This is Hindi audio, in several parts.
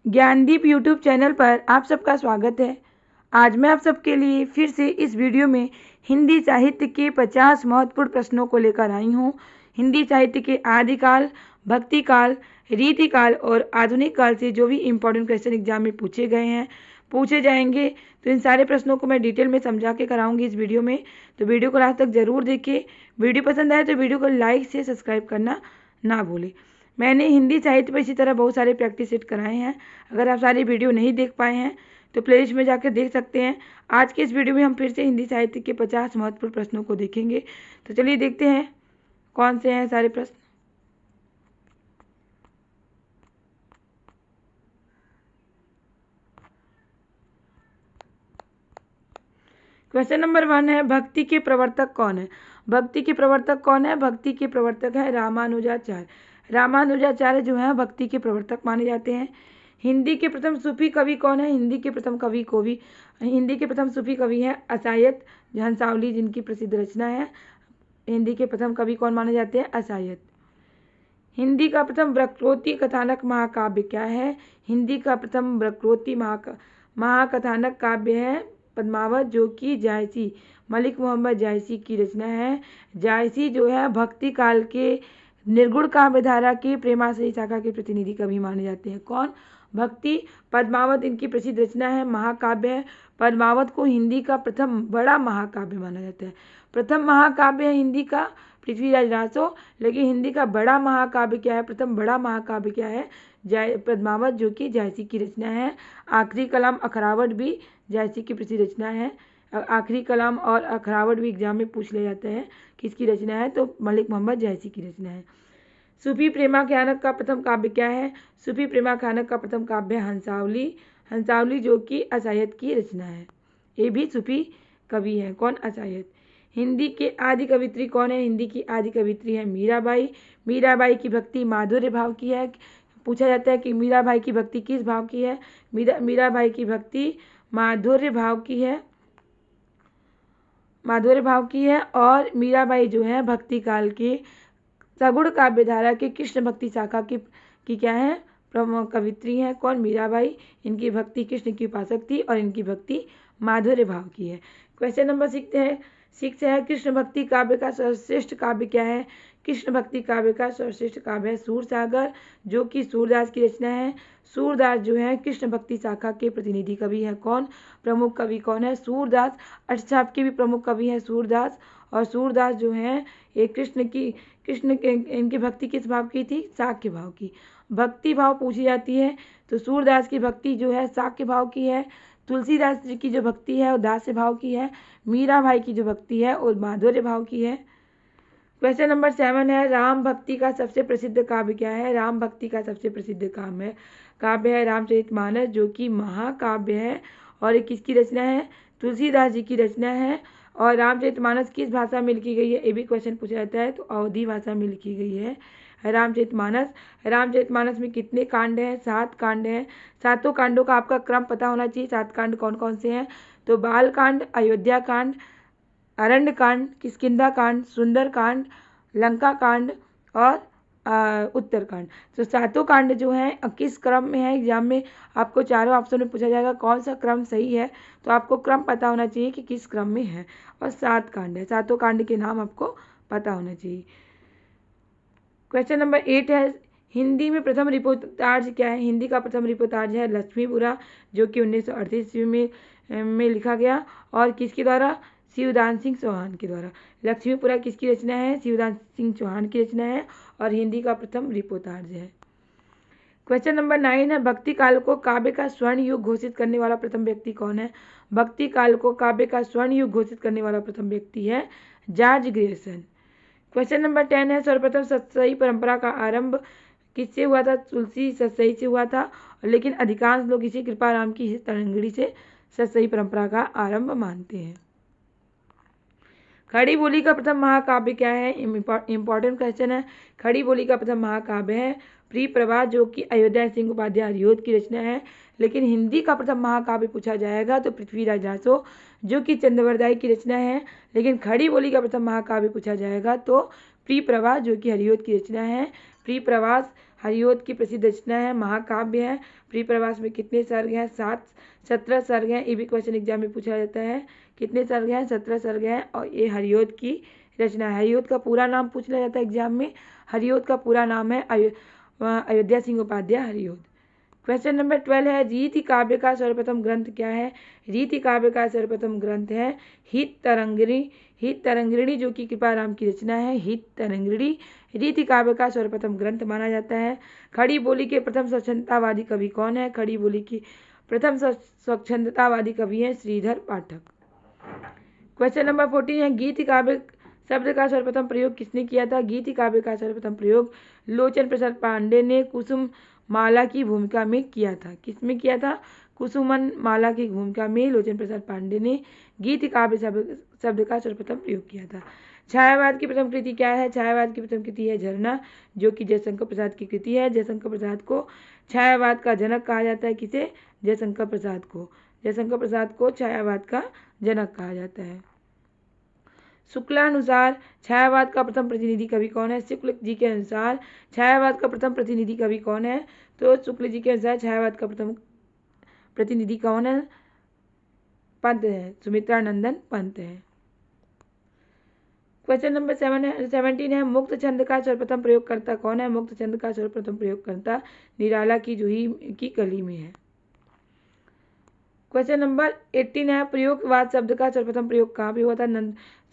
ज्ञानदीप यूट्यूब चैनल पर आप सबका स्वागत है। आज मैं आप सबके लिए फिर से इस वीडियो में हिंदी साहित्य के 50 महत्वपूर्ण प्रश्नों को लेकर आई हूँ। हिंदी साहित्य के आदिकाल, भक्तिकाल, रीतिकाल और आधुनिक काल से जो भी इम्पोर्टेंट क्वेश्चन एग्जाम में पूछे गए हैं, पूछे जाएंगे, तो इन सारे प्रश्नों को मैं डिटेल में समझा के कराऊंगी इस वीडियो में। तो वीडियो को लास्ट तक ज़रूर देखिए। वीडियो पसंद आए तो वीडियो को लाइक से सब्सक्राइब करना ना भूलें। मैंने हिंदी साहित्य पर इसी तरह बहुत सारे प्रैक्टिस सेट कराए हैं। अगर आप सारी वीडियो नहीं देख पाए हैं तो प्लेलिस्ट में जाकर देख सकते हैं। आज के इस वीडियो में हम फिर से हिंदी साहित्य के 50 महत्वपूर्ण प्रश्नों को देखेंगे। तो चलिए देखते हैं कौन से हैं सारे प्रश्न। क्वेश्चन नंबर 1 है, भक्ति के प्रवर्तक कौन है? भक्ति के प्रवर्तक कौन है? भक्ति के प्रवर्तक है रामानुजाचार्य। रामानुजाचार्य जो है भक्ति के प्रवर्तक माने जाते हैं। हिंदी के प्रथम सूफी कवि कौन है? हिंदी के प्रथम सूफी कवि है असायत हंसावली, जिनकी प्रसिद्ध रचना है। हिंदी के प्रथम कवि कौन माने जाते हैं? असायत। हिंदी का प्रथम वक्रोक्ति कथानक महाकाव्य क्या है? हिंदी का प्रथम वक्रोक्ति महाकथानक काव्य है पद्मावत, जो कि जायसी मलिक मोहम्मद जायसी की रचना है। जायसी जो है भक्ति काल के निर्गुण काव्य धारा की प्रेमाश्रयी शाखा के प्रतिनिधि कवि माने जाते हैं। कौन? भक्ति। पद्मावत इनकी प्रसिद्ध रचना है, महाकाव्य है। पद्मावत को हिंदी का प्रथम बड़ा महाकाव्य माना जाता है। प्रथम महाकाव्य है हिंदी का पृथ्वीराज रासो, लेकिन हिंदी का बड़ा महाकाव्य क्या है? प्रथम बड़ा महाकाव्य क्या है? पद्मावत, जो कि जायसी की रचना है। आखिरी कलाम अखरावट भी जायसी की प्रसिद्ध रचना है। आखिरी कलाम और अखरावट भी एग्जाम में पूछ लिया जाता है किसकी रचना है, तो मलिक मोहम्मद जायसी की रचना है। सूफी प्रेमाख्यानक का प्रथम काव्य क्या है? सूफी प्रेमाख्यानक का प्रथम काव्य हंसावली। हंसावली जो कि असायत की रचना है। ये भी सूफी कवि है। कौन? असायत। हिंदी के आदि कवित्री कौन है? हिंदी की आदि कवित्री है मीराबाई। मीराबाई की भक्ति माधुर्य भाव की है। पूछा जाता है कि मीराबाई की भक्ति किस भाव की है? मीराबाई की भक्ति माधुर्य भाव की है। माधुर्य भाव की है। और मीराबाई जो है भक्ति काल के सगुण काव्य धारा के कृष्ण भक्ति शाखा की क्या है? प्रमुख कवित्री है। कौन? मीराबाई। इनकी भक्ति कृष्ण की उपासक थी और इनकी भक्ति माधुर्य भाव की है। क्वेश्चन नंबर 6 है, कृष्ण भक्ति काव्य का सर्वश्रेष्ठ काव्य क्या है? कृष्ण भक्ति काव्य का सर्वश्रेष्ठ काव्य है सूरसागर, जो कि सूरदास की रचना है। सूरदास जो है कृष्ण भक्ति शाखा के प्रतिनिधि कवि है। कौन? प्रमुख कवि कौन है? सूरदास। अष्टछाप के भी प्रमुख कवि है सूरदास। और सूरदास जो है ये इनकी भक्ति किस भाव की थी? साक्य भाव की। भक्ति भाव पूछी जाती है तो सूरदास की भक्ति जो है साक्य भाव की है। तुलसीदास जी की जो भक्ति है वो दास्य भाव की है। मीराबाई की जो भक्ति है वो माधुर्य भाव की है। क्वेश्चन नंबर 7 है, राम भक्ति का सबसे प्रसिद्ध काव्य क्या है? राम भक्ति का सबसे प्रसिद्ध काव्य है रामचरितमानस, जो कि महाकाव्य है। और ये किसकी रचना है? तुलसीदास जी की रचना है। और रामचरितमानस किस भाषा में लिखी गई है? ये भी क्वेश्चन पूछा जाता है, तो अवधी भाषा में लिखी गई है रामचरितमानस में कितने कांड हैं? 7 कांड हैं। 7 कांडों का आपका क्रम पता होना चाहिए। 7 कांड कौन कौन से हैं? तो बाल कांड, अयोध्या कांड, अरण्य कांड, किष्किंधा कांड, सुंदर कांड, लंका कांड और उत्तर कांड। तो 7 कांड जो हैं किस क्रम में है? एग्जाम में आपको चारों ऑप्शन में पूछा जाएगा कौन सा क्रम सही है, तो आपको क्रम पता होना चाहिए कि किस क्रम में है। और 7 कांड है, 7 कांड के नाम आपको पता होना चाहिए। क्वेश्चन नंबर 8 है, हिंदी में प्रथम रिपोर्टार्ज क्या है? हिंदी का प्रथम रिपोर्टार्ज है लक्ष्मीपुरा, जो कि 1938 ईस्वी में लिखा गया। और किसके द्वारा? शिवदान सिंह चौहान के द्वारा। लक्ष्मीपुरा किसकी रचना है? शिवदान सिंह चौहान की रचना है। और हिंदी का प्रथम रिपोर्टार्ज है। क्वेश्चन नंबर 9 है, भक्ति काल को काव्य का स्वर्ण युग घोषित करने वाला प्रथम व्यक्ति कौन है? भक्ति काल को काव्य का स्वर्ण युग घोषित करने वाला प्रथम व्यक्ति है जॉर्ज ग्रेसन। क्वेश्चन नंबर 10 है, सर्वप्रथम सतसई परंपरा का आरंभ किससे हुआ था? तुलसी सतसई से हुआ था, लेकिन अधिकांश लोग इसी कृपाराम की तरंगिणी से सतसई परंपरा का आरंभ मानते हैं। खड़ी बोली का प्रथम महाकाव्य क्या है? इंपॉर्टेंट क्वेश्चन है। खड़ी बोली का प्रथम महाकाव्य है प्रिय प्रवाह, जो कि अयोध्या सिंह उपाध्याय हरिओद की रचना है। लेकिन हिंदी का प्रथम महाकाव्य पूछा जाएगा तो पृथ्वीराज रासो, जो कि चंद्रवरदाई की रचना है। लेकिन खड़ी बोली का प्रथम महाकाव्य पूछा जाएगा तो प्रिय प्रवाह, जो कि हरिओद की रचना है। प्रिय प्रवास हरिओद की प्रसिद्ध रचना है, महाकाव्य है। प्रिय प्रवास में कितने सर्ग हैं? 17 सर्ग हैं। ये भी क्वेश्चन एग्जाम में पूछा जाता है। कितने सर्ग हैं? 17 सर्ग हैं और ये हरिओद की रचना है। हरिओद का पूरा नाम पूछ लिया जाता है एग्जाम में। हरिओद का पूरा नाम है अयोध्या सिंह उपाध्याय हरिओद। क्वेश्चन नंबर 12 है, रीति काव्य का सर्वप्रथम ग्रंथ क्या है? रीति काव्य का सर्वप्रथम ग्रंथ है हित तरंगिणी। हित तरंगिणी जो कि कृपाराम की रचना है। हित तरंगिणी रीति काव्य का सर्वप्रथम ग्रंथ माना जाता है। खड़ी बोली के प्रथम स्वच्छंदतावादी कवि कौन है? खड़ी बोली की प्रथम स्वच्छंदतावादी कवि है श्रीधर पाठक। क्वेश्चन नंबर 14 है, गीति काव्य शब्द का सर्वप्रथम प्रयोग किसने किया था? गीति काव्य का सर्वप्रथम प्रयोग लोचन प्रसाद पांडे ने कुसुम माला की भूमिका में किया था। किसमें किया था? कुसुमन माला की भूमिका में लोचन प्रसाद पांडे ने गीति काव्य शब्द का सर्वप्रथम प्रयोग किया था। छायावाद की प्रथम कृति क्या है? छायावाद की प्रथम कृति है झरना, जो कि जयशंकर प्रसाद की कृति है। जयशंकर प्रसाद को छायावाद का जनक कहा जाता है। किसे? जयशंकर प्रसाद को। जयशंकर प्रसाद को छायावाद का जनक कहा जाता है। शुक्लानुसार छायावाद का प्रथम प्रतिनिधि कवि कौन है? शुक्ल जी के अनुसार छायावाद का प्रथम प्रतिनिधि कवि कौन है? तो शुक्ल जी के अनुसार छायावाद का प्रथम प्रतिनिधि कौन है? पंत है, सुमित्रा नंदन पंत है। क्वेश्चन नंबर 17 है, मुक्त छंद का सर्वप्रथम प्रयोगकर्ता कौन है? मुक्त छंद का सर्वप्रथम प्रयोगकर्ता निराला की जूही की कली में है। क्वेश्चन नंबर 18 है, प्रयोगवाद शब्द का सर्वप्रथम प्रयोग कहाँ पे हुआ था?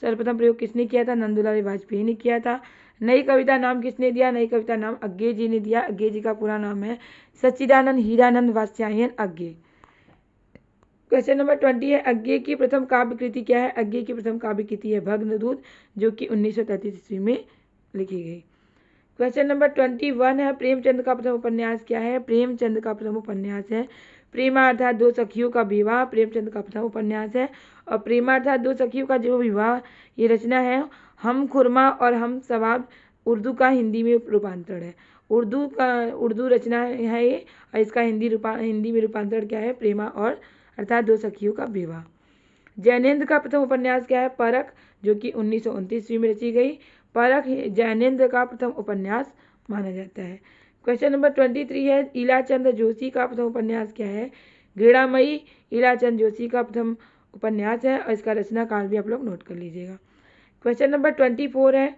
सर्वप्रथम प्रयोग किसने किया था? नंदलाल वाजपेयी ने किया था। नई कविता नाम किसने दिया? नई कविता नाम अज्ञे जी ने दिया। अज्ञे जी का पूरा नाम है सच्चिदानंद हीरानंद वात्स्यायन अज्ञे। क्वेश्चन नंबर 20 है, अज्ञे की प्रथम काव्य कृति क्या है? अज्ञे की प्रथम काव्य कृति है भग्नदूत, जो कि 1933 ईस्वी में लिखी गई। क्वेश्चन नंबर 21 है, प्रेमचंद का प्रथम उपन्यास क्या है? प्रेमचंद का प्रथम उपन्यास है प्रेमा अर्थात दो सखियों का विवाह। प्रेमचंद का प्रथम उपन्यास है। और प्रेमा अर्थात दो सखियों का जो विवाह ये रचना है हम खुरमा और हम सवाब उर्दू का हिंदी में रूपांतरण है। उर्दू रचना है ये, और इसका हिंदी में रूपांतरण क्या है? प्रेमा और अर्थात दो सखियों का विवाह। जैनेन्द्र का प्रथम उपन्यास क्या है? परख, जो कि 1929 ईस्वी में रची गई। परख जैनेन्द्र का प्रथम उपन्यास माना जाता है। क्वेश्चन नंबर 23 है, इलाचंद जोशी का प्रथम उपन्यास क्या है? घृणामयी इलाचंद जोशी का प्रथम उपन्यास है, और इसका रचना काल भी आप लोग नोट कर लीजिएगा। क्वेश्चन नंबर 24 है,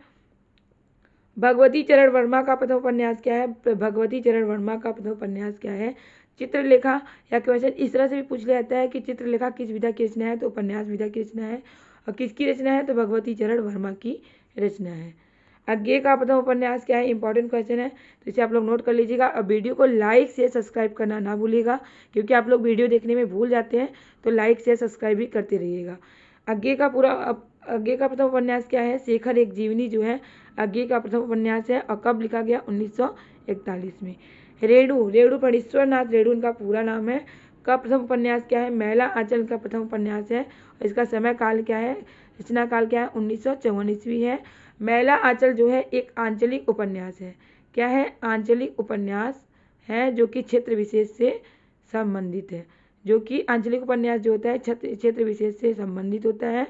भगवती चरण वर्मा का प्रथम उपन्यास क्या है? भगवती चरण वर्मा का प्रथम उपन्यास क्या है? चित्रलेखा। या क्वेश्चन इस तरह से भी पूछ लिया जाता है कि चित्रलेखा किस विधा की रचना है? तो उपन्यास विधा की रचना है। और किसकी रचना है? तो भगवती चरण वर्मा की रचना है। अज्ञे का प्रथम उपन्यास क्या है? इंपॉर्टेंट क्वेश्चन है, तो इसे आप लोग नोट कर लीजिएगा। और वीडियो को लाइक से सब्सक्राइब करना ना भूलिएगा, क्योंकि आप लोग वीडियो देखने में भूल जाते हैं, तो लाइक से सब्सक्राइब भी करते रहिएगा। अज्ञे का प्रथम उपन्यास क्या है? शेखर एक जीवनी जो है अज्ञे का प्रथम उपन्यास है। और कब लिखा गया? 1941 में। रेणु फणीश्वर नाथ रेणु इनका पूरा नाम है। का प्रथम उपन्यास क्या है? मैला आंचल का प्रथम उपन्यास है, और इसका समय काल क्या है? रचना काल क्या है? 1954 ईस्वी है। मैला आंचल जो है एक आंचलिक उपन्यास है। क्या है? आंचलिक उपन्यास है, जो कि क्षेत्र विशेष से संबंधित है। जो कि आंचलिक उपन्यास जो होता है क्षेत्र विशेष से संबंधित होता है।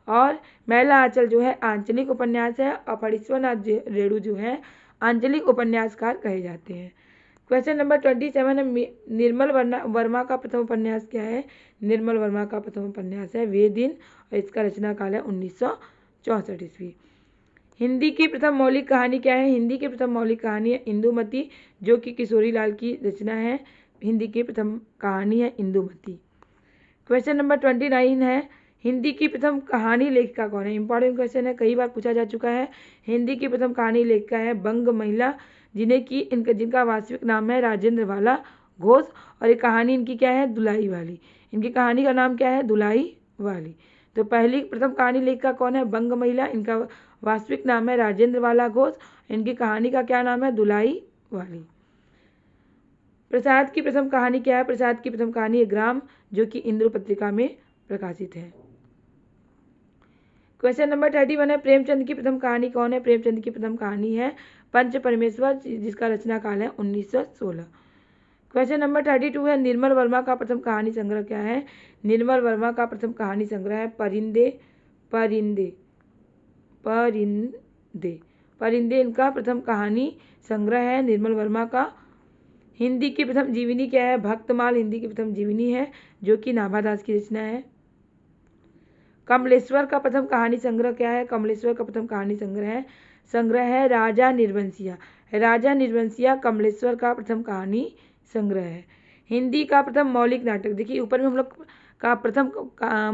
और मैला आंचल जो है आंचलिक उपन्यास है। और फणीश्वरनाथ रेणु जो है आंचलिक उपन्यासकार कहे जाते हैं। क्वेश्चन नंबर 27 है, निर्मल वर्मा का प्रथम उपन्यास क्या है? निर्मल वर्मा का प्रथम उपन्यास है वे दिन, और इसका रचना काल है 1964 ईस्वी। हिंदी की प्रथम मौलिक कहानी क्या है? हिंदी की प्रथम मौलिक कहानी है इंदुमती, जो कि किशोरी लाल की रचना है। हिंदी की प्रथम कहानी है इंदुमती। क्वेश्चन नंबर 29 है, हिंदी की प्रथम कहानी लेखिका कौन है? इंपॉर्टेंट क्वेश्चन है, कई बार पूछा जा चुका है। हिंदी की प्रथम कहानी लेखिका है बंग महिला, जिनका वास्तविक नाम है राजेंद्र वाला घोष। और ये कहानी इनकी क्या है? दुलाई वाली। इनकी कहानी का नाम क्या है? दुलाई वाली। तो पहली प्रथम कहानी लेखिका कौन है? बंग महिला। इनका वास्तविक नाम है राजेंद्र वाला घोष। इनकी कहानी का क्या नाम है? दुलाई वाली। प्रसाद की प्रथम कहानी क्या है? प्रसाद की प्रथम कहानी है ग्राम, जो कि इंद्र पत्रिका में प्रकाशित है। क्वेश्चन नंबर 31 है, प्रेमचंद की प्रथम कहानी कौन है? प्रेमचंद की प्रथम कहानी है पंच परमेश्वर, जिसका रचना काल है 1916। क्वेश्चन नंबर 32 है, निर्मल वर्मा का प्रथम कहानी संग्रह क्या है? निर्मल वर्मा का प्रथम कहानी संग्रह है परिंदे। परिंदे इनका प्रथम कहानी संग्रह है निर्मल वर्मा का। हिंदी की प्रथम जीवनी क्या है? भक्तमाल हिंदी की प्रथम जीवनी है जो कि नाभादास की रचना है। कमलेश्वर का प्रथम कहानी संग्रह क्या है? कमलेश्वर का प्रथम कहानी संग्रह है राजा निर्वंशिया। राजा निर्वंशिया कमलेश्वर का प्रथम कहानी संग्रह है। हिंदी का प्रथम मौलिक नाटक, देखिए ऊपर में हम लोग का प्रथम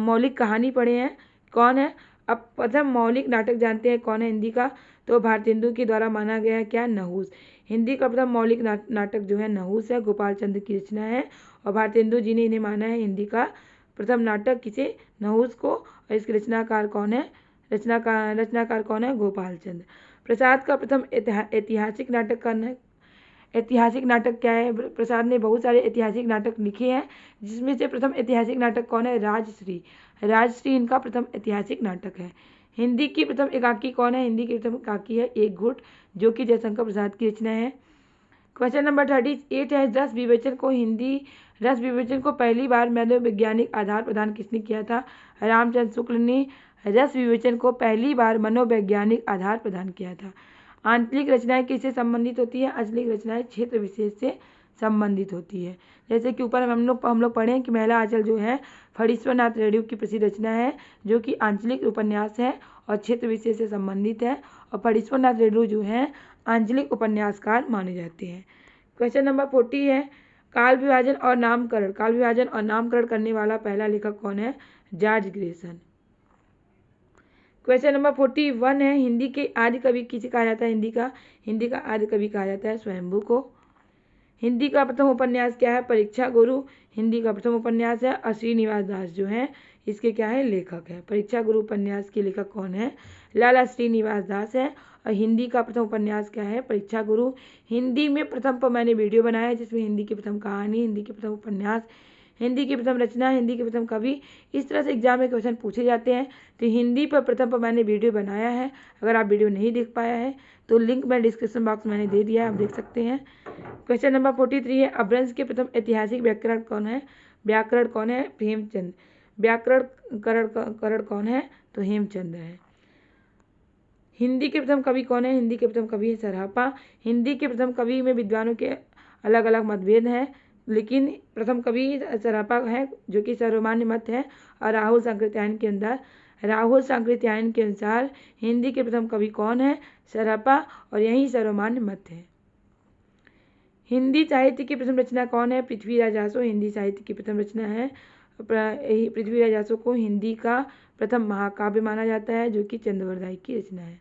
मौलिक कहानी पढ़े हैं, कौन है? अब प्रथम मौलिक नाटक जानते हैं कौन है हिंदी का? तो भारतेंदु के द्वारा माना गया है क्या? नहुस। हिंदी का प्रथम मौलिक नाटक जो है नहुस है, गोपाल चंद्र की रचना है और भारतेंदु जी ने इन्हें माना है हिंदी का प्रथम नाटक, किसे? नहुस को। और इसके रचनाकार कौन है? रचनाकार कौन है? गोपाल चंद्र। प्रसाद का प्रथम ऐतिहासिक नाटक कौन है? ऐतिहासिक नाटक क्या है? प्रसाद ने बहुत सारे ऐतिहासिक नाटक लिखे हैं, जिसमें से प्रथम ऐतिहासिक नाटक कौन है? राजश्री। राजश्री इनका प्रथम ऐतिहासिक नाटक है। हिंदी की प्रथम एकाकी कौन है? हिंदी की प्रथम एकाकी है एक घुट, जो कि जयशंकर प्रसाद की रचना है। क्वेश्चन नंबर 38 है, रस विवेचन को पहली बार मनोवैज्ञानिक आधार प्रदान किसने किया था? रामचंद्र शुक्ल ने रस विवेचन को पहली बार मनोवैज्ञानिक आधार प्रदान किया था। आंचलिक रचनाएं किससे संबंधित होती है? आंचलिक रचनाएं क्षेत्र विशेष से संबंधित होती है। जैसे कि ऊपर हम लोग पढ़े कि महिला आंचल जो है फणीश्वरनाथ रेड्डी की प्रसिद्ध रचना है, जो कि आंचलिक उपन्यास है और क्षेत्र विशेष से संबंधित है। और फणीश्वरनाथ रेड्डी जो है आंचलिक उपन्यासकार माने जाते हैं। क्वेश्चन नंबर 40 है, काल विभाजन और नामकरण करने वाला पहला लेखक कौन है? George Grayson. क्वेश्चन नंबर 41 है, हिंदी के आदि कवि किसे कहा जाता है? हिंदी का आदि कवि कहा जाता है स्वयंभू को। हिंदी का प्रथम उपन्यास क्या है? परीक्षा गुरु हिंदी का प्रथम उपन्यास है और श्रीनिवास दास जो है इसके क्या है? लेखक है। परीक्षा गुरु उपन्यास के लेखक कौन है? लाला श्रीनिवास दास है। और हिंदी का प्रथम उपन्यास क्या है? परीक्षा गुरु। हिंदी में प्रथम पर मैंने वीडियो बनाया है, जिसमें हिंदी की प्रथम कहानी, हिंदी के प्रथम उपन्यास, हिंदी की प्रथम रचना, हिंदी के प्रथम कवि, इस तरह से एग्जाम में क्वेश्चन पूछे जाते हैं। तो हिंदी पर प्रथम पर मैंने वीडियो बनाया है, अगर आप वीडियो नहीं देख पाया है तो लिंक मैं डिस्क्रिप्शन बॉक्स में मैंने दे दिया है, आप देख सकते हैं। क्वेश्चन नंबर 43 है, अपभ्रंश के प्रथम ऐतिहासिक व्याकरण कौन है? हेमचंद। व्याकरण कौन है? तो हेमचंद है। हिंदी के प्रथम कवि कौन है? हिंदी के प्रथम कवि है सरहपा। हिंदी के प्रथम कवि में विद्वानों के अलग अलग मतभेद हैं, लेकिन प्रथम कवि सरहपा है जो कि सर्वमान्य मत है। और राहुल सांकृत्यायन के अनुसार हिंदी के प्रथम कवि कौन है? सरहपा, और यही सर्वमान्य मत है। हिंदी साहित्य की प्रथम रचना कौन है? पृथ्वीराज आसो हिंदी साहित्य की प्रथम रचना है। पृथ्वीराज आसो को हिंदी का प्रथम महाकाव्य माना जाता है, जो कि चंद्रवरदाई की रचना है।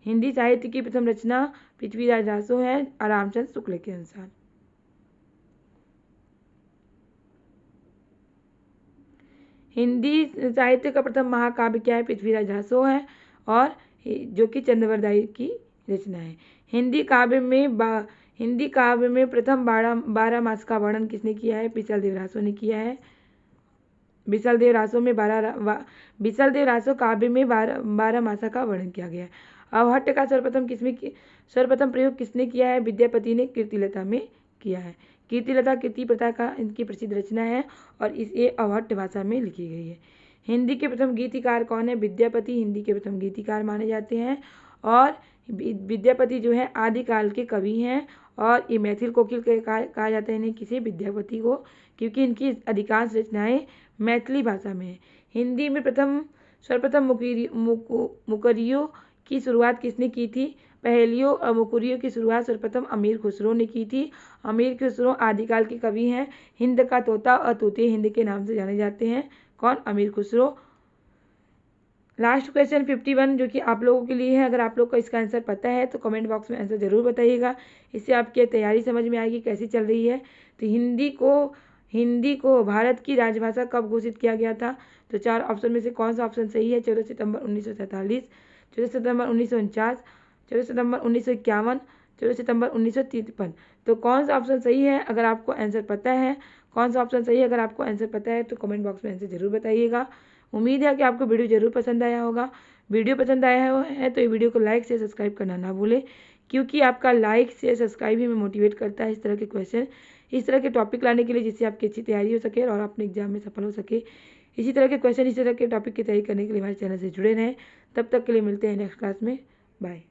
हिंदी साहित्य की प्रथम रचना पृथ्वीराज आसो है रामचंद्र शुक्ल के अनुसार। हिंदी साहित्य का प्रथम महाकाव्य क्या है? पृथ्वीराज आसो है, और जो कि चंद्रवरदाई की रचना है। हिंदी काव्य में प्रथम 12 मास का वर्णन किसने किया है? बिसलदेव रासो ने किया है। बिसलदेव रासो काव्य में 12 मासा का वर्णन किया गया है। अवहट्ट का सर्वप्रथम प्रयोग किसने किया है? विद्यापति ने कीर्तिलता में किया है। कीर्तिलता कीर्ति प्रथा का इनकी प्रसिद्ध रचना है और ये अवहट्ट भाषा में लिखी गई है। हिंदी के प्रथम गीतिकार कौन है? विद्यापति हिंदी के प्रथम गीतिकार माने जाते हैं। और विद्यापति जो है आदिकाल के कवि हैं, और ये मैथिल कोकिल कहा जाता है इन्हें, किसे? विद्यापति को, क्योंकि इनकी अधिकांश रचनाएं मैथिली भाषा में है। हिंदी में सर्वप्रथम मुकरियों की शुरुआत किसने की थी? पहेलियों और मुकुरियों की शुरुआत सर्वप्रथम अमीर खुसरो ने की थी। अमीर खुसरो आदिकाल के कवि हैं। हिंद का तोता और तोते हिंद के नाम से जाने जाते हैं। कौन? अमीर खुसरो। लास्ट क्वेश्चन 51 जो कि आप लोगों के लिए है, अगर आप लोग को इसका आंसर पता है तो कमेंट बॉक्स में आंसर जरूर बताइएगा, इससे आपकी तैयारी समझ में आएगी कैसी चल रही है। तो हिंदी को भारत की राजभाषा कब घोषित किया गया था? तो 4 ऑप्शन में से कौन सा ऑप्शन सही है? 14 सितंबर 1947, 14 सितंबर 1949, 14 सितंबर 1951, 14 सितंबर 1953। तो कौन सा ऑप्शन सही है? अगर आपको आंसर पता है, कौन सा ऑप्शन सही है अगर आपको आंसर पता है तो कमेंट बॉक्स में आंसर जरूर बताइएगा। उम्मीद है कि आपको वीडियो जरूर पसंद आया होगा। वीडियो पसंद आया है तो ये वीडियो को लाइक से सब्सक्राइब करना ना भूलें, क्योंकि आपका लाइक से सब्सक्राइब ही हमें मोटिवेट करता है इस तरह के क्वेश्चन, इस तरह के टॉपिक लाने के लिए, जिससे आपकी अच्छी तैयारी हो सके और अपने एग्जाम में सफल हो सके। इसी तरह के क्वेश्चन, इसी तरह के टॉपिक की तैयारी करने के लिए हमारे चैनल से जुड़े रहें। तब तक के लिए मिलते हैं नेक्स्ट क्लास में। बाय।